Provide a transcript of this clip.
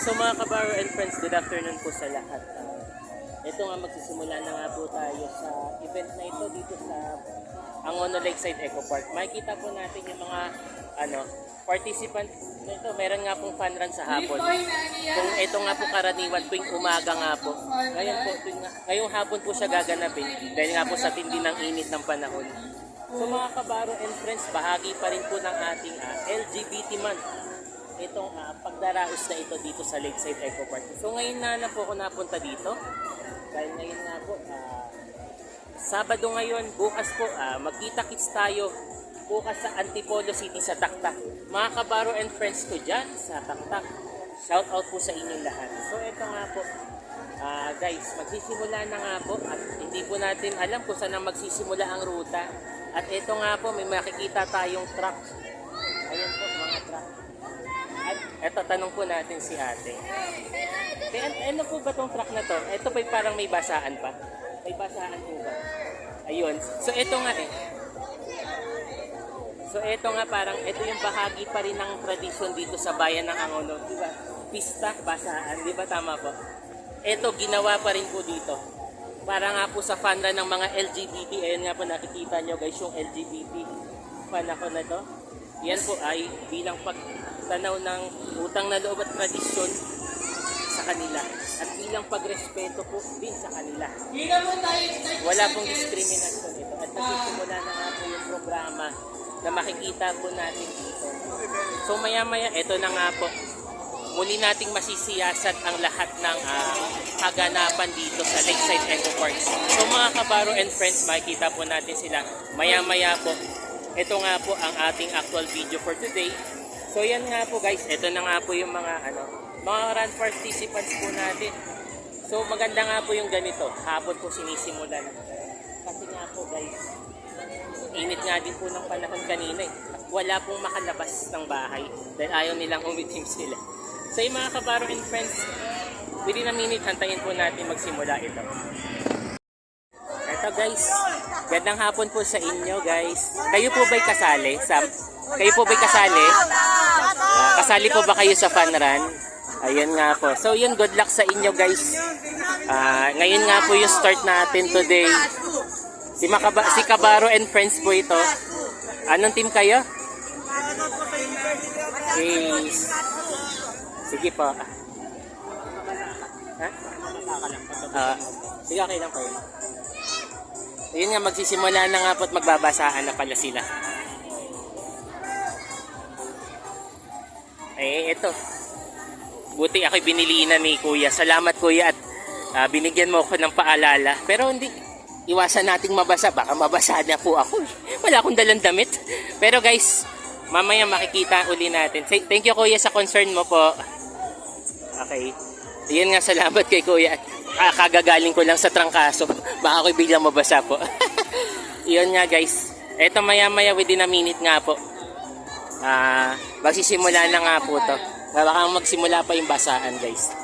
So mga kabaro and friends, good afternoon po sa lahat. Ito nga magsisimula na nga po tayo sa event na ito dito sa Angono Lakeside Eco Park. Makikita po natin yung mga participant nito. Meron nga pong fun run sa hapon. Kung ito nga po karaniwan tuwing umaga nga po. Ngayong hapon po siya gaganapin dahil nga po sa tindi ng init ng panahon. So mga kabaro and friends, bahagi pa rin po ng ating LGBT month itong pagdaraos na ito dito sa Lakeside Eco Park. So ngayon na po ako napunta dito dahil ngayon nga po Sabado ngayon, bukas po magkita-kits tayo bukas sa Antipolo City sa Taktak. Mga kabaro and friends ko dyan sa Taktak, shout out po sa inyong lahat. So ito nga po guys, magsisimula na nga po at hindi po natin alam kung saan magsisimula ang ruta. At ito nga po, may makikita tayong truck. Ayan po mga truck. At eto, tanong po natin si ate. Ano po ba tong truck na to? Ito pa parang may basaan pa. May basaan po ba? Ayun. So ito nga So ito nga parang, ito yung bahagi pa rin ng tradisyon dito sa bayan ng Angono. Diba? Pista, basaan. Diba tama po? Ito, ginawa pa rin po dito. Para nga po sa fan ng mga LGBT. Ayan nga po, nakikita nyo guys yung LGBT fan ako na to. Yan po ay bilang pagtanaw ng utang na loob at tradisyon sa kanila. At bilang pagrespeto po din sa kanila. Wala pong diskriminasyon ito. At nagsisimula na nga po yung programa na makikita po natin dito. So maya maya, ito na nga po. Muli nating masisiyasat ang lahat ng kaganapan dito sa Lakeside Eco Park. So mga kabaro and friends, makikita po natin sila maya maya po. Ito nga po ang ating actual video for today. So yan nga po guys, ito na nga po yung mga run participants po natin. So maganda nga po yung ganito, hapon po sinisimulan. Kasi nga po guys, init nga din po ng panahon kanina eh. Wala pong makalabas ng bahay dahil ayaw nilang umitim sila. So yung mga kabaro and friends, within a minute, hantayin po natin magsimula ito. Ito guys, gandang hapon po sa inyo guys. Kayo po ba'y kasali? Kayo po ba'y kasali? Kasali po ba kayo sa fun run? Ayun nga po. So yun, good luck sa inyo guys. Ngayon nga po yung start natin today. Si Kabaro and friends po ito. Anong team kayo? Yes. Sige po. Sige, okay lang po yun. Ayun nga, magsisimula na nga po at magbabasaan na pala sila. Ito. Buti ako'y binili na ni Kuya. Salamat Kuya at binigyan mo ako ng paalala. Pero hindi, iwasan nating mabasa. Baka mabasa na po ako. Wala akong dalang damit. Pero guys, mamaya makikita uli natin. Thank you Kuya sa concern mo po. Okay. Yan nga, salamat kay Kuya. Kagagaling ko lang sa trangkaso. Baka ako'y biglang mabasa po. Yun nga guys. Eto maya maya within a minute nga po. Magsisimula na nga po to. Baka magsimula pa yung basaan guys.